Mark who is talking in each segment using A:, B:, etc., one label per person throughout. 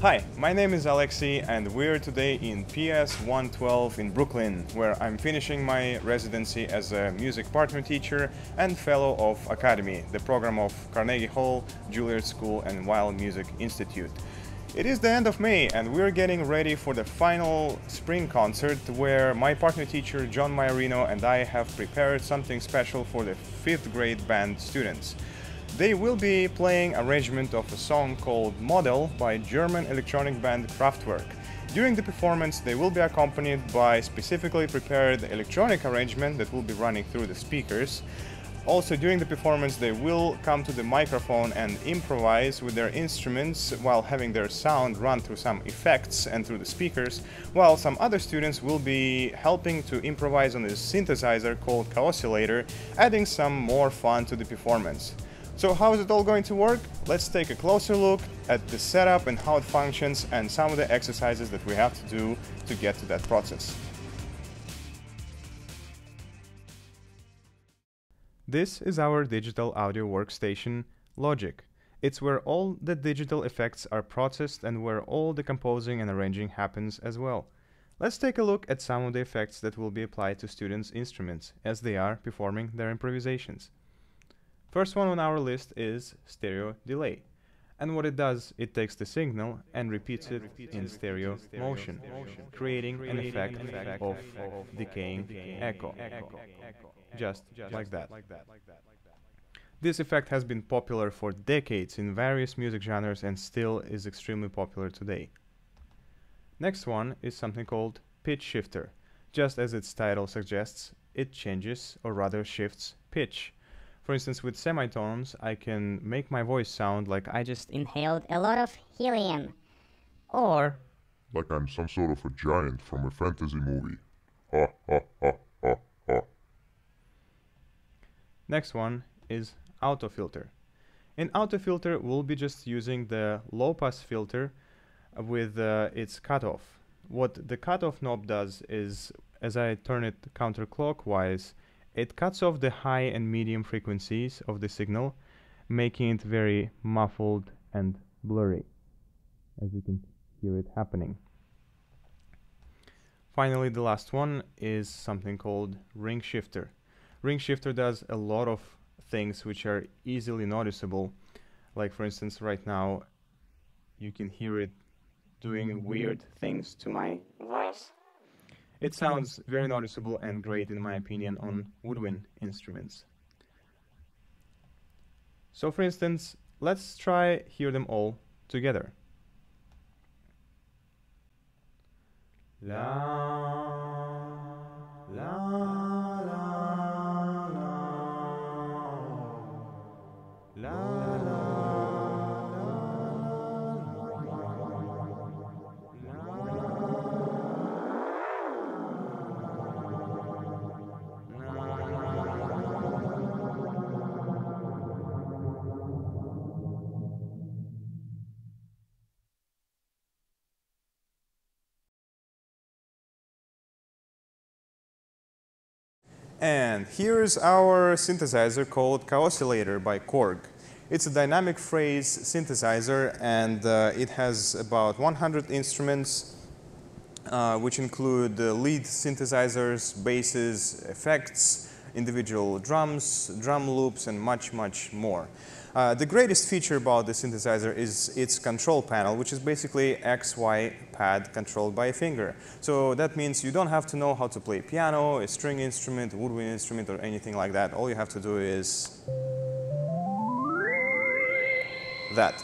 A: Hi, my name is Alexei and we're today in PS 112 in Brooklyn, where I'm finishing my residency as a music partner teacher and fellow of Academy, the program of Carnegie Hall, Juilliard School and Wild Music Institute. It is the end of May and we're getting ready for the final spring concert where my partner teacher John Maiorino and I have prepared something special for the 5th grade band students. They will be playing an arrangement of a song called Model by German electronic band Kraftwerk. During the performance they will be accompanied by specifically prepared electronic arrangement that will be running through the speakers. Also during the performance they will come to the microphone and improvise with their instruments while having their sound run through some effects and through the speakers, while some other students will be helping to improvise on this synthesizer called Oscillator, adding some more fun to the performance. So how is it all going to work? Let's take a closer look at the setup and how it functions and some of the exercises that we have to do to get to that process. This is our digital audio workstation, Logic. It's where all the digital effects are processed and where all the composing and arranging happens as well. Let's take a look at some of the effects that will be applied to students' instruments as they are performing their improvisations. First one on our list is stereo delay. And what it does, it takes the signal and repeats it in stereo motion, creating an effect of decaying echo. Just like that. This effect has been popular for decades in various music genres and still is extremely popular today. Next one is something called pitch shifter. Just as its title suggests, it changes or rather shifts pitch. For instance, with semitones, I can make my voice sound like I just
B: inhaled a lot of helium. Or
C: like I'm some sort of a giant from a fantasy movie. Ha ha ha ha ha.
A: Next one is auto filter. In auto filter, we'll be just using the low pass filter with its cutoff. What the cutoff knob does is, as I turn it counterclockwise, it cuts off the high and medium frequencies of the signal, making it very muffled and blurry, as you can hear it happening. Finally, the last one is something called ring shifter. Ring shifter does a lot of things which are easily noticeable. Like for instance, right now, you can hear it doing weird things to my voice. It sounds very noticeable and great in my opinion on woodwind instruments. So for instance, let's try hear them all together. La, la, la, la, la, la. And here's our synthesizer called Oscillator by Korg. It's a dynamic phrase synthesizer and it has about 100 instruments which include lead synthesizers, basses, effects, individual drums, drum loops and much more. The greatest feature about the synthesizer is its control panel, which is basically XY pad controlled by a finger. So that means you don't have to know how to play piano, a string instrument, a woodwind instrument or anything like that. All you have to do is that.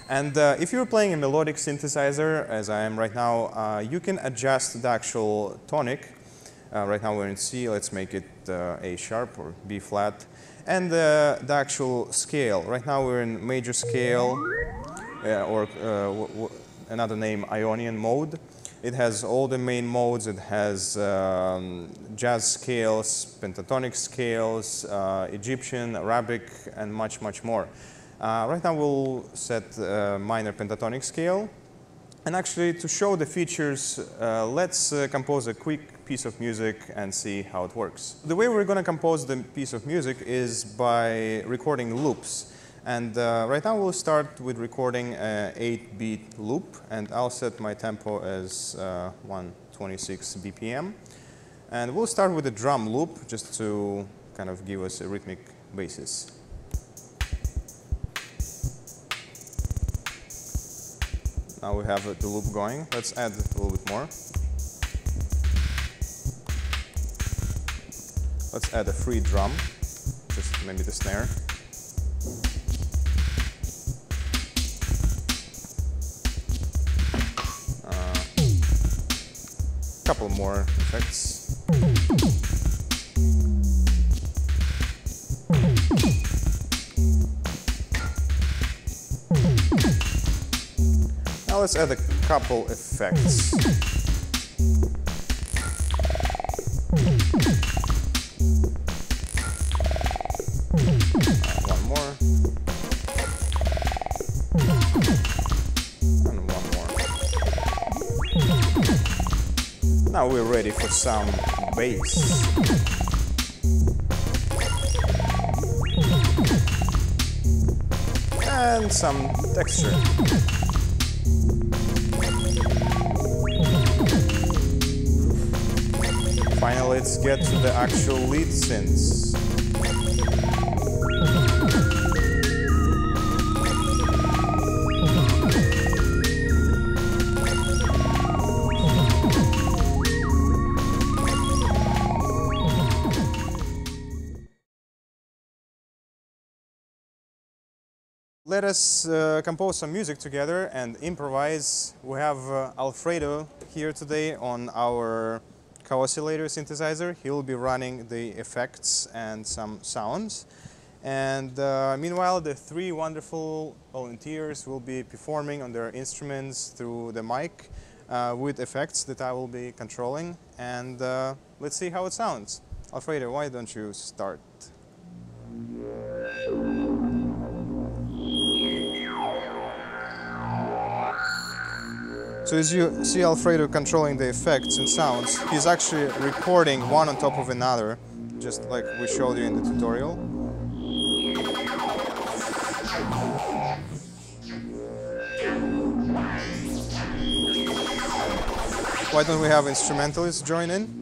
A: And if you're playing a melodic synthesizer, as I am right now, you can adjust the actual tonic. Right now we're in C, let's make it A sharp or B flat. And the actual scale. Right now we're in major scale, or another name, Ionian mode. It has all the main modes. It has jazz scales, pentatonic scales, Egyptian, Arabic, and much more. Right now we'll set minor pentatonic scale. And actually, to show the features, let's compose a quick piece of music and see how it works. The way we're going to compose the piece of music is by recording loops. And right now we'll start with recording an 8-beat loop, and I'll set my tempo as 126 BPM. And we'll start with a drum loop just to kind of give us a rhythmic basis. Now we have the loop going. Let's add a little bit more. Let's add a free drum, just maybe the snare. Couple more effects. Now let's add a couple effects. One more. And one more. Now we're ready for some bass. And some texture. Finally, let's get to the actual lead synths. Let us compose some music together and improvise. We have Alfredo here today on our co-oscillator synthesizer. He'll be running the effects and some sounds. And meanwhile, the three wonderful volunteers will be performing on their instruments through the mic with effects that I will be controlling. And let's see how it sounds. Alfredo, why don't you start? So as you see Alfredo controlling the effects and sounds, he's actually recording one on top of another, just like we showed you in the tutorial. Why don't we have instrumentalists join in?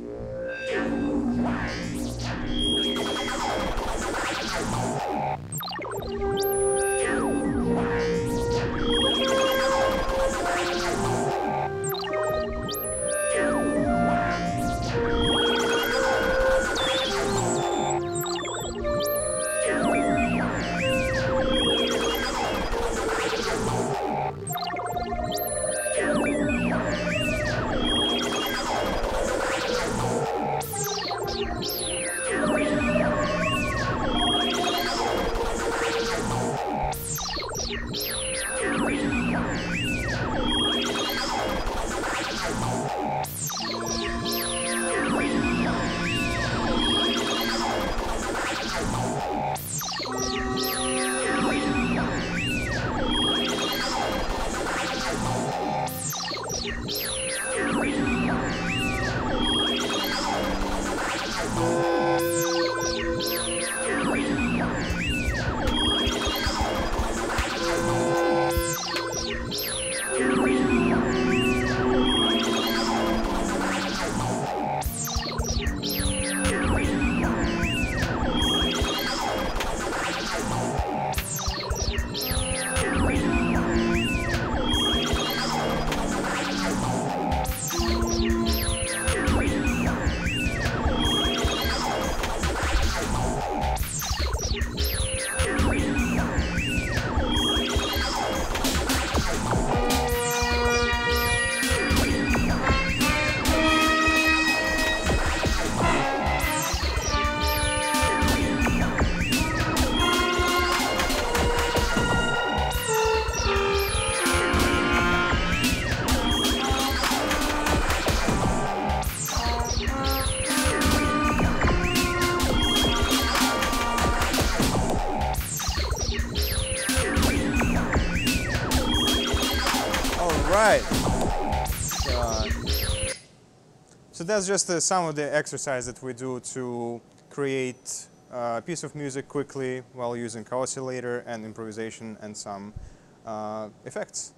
A: Right. So that's just some of the exercise that we do to create a piece of music quickly while using oscillator and improvisation and some effects.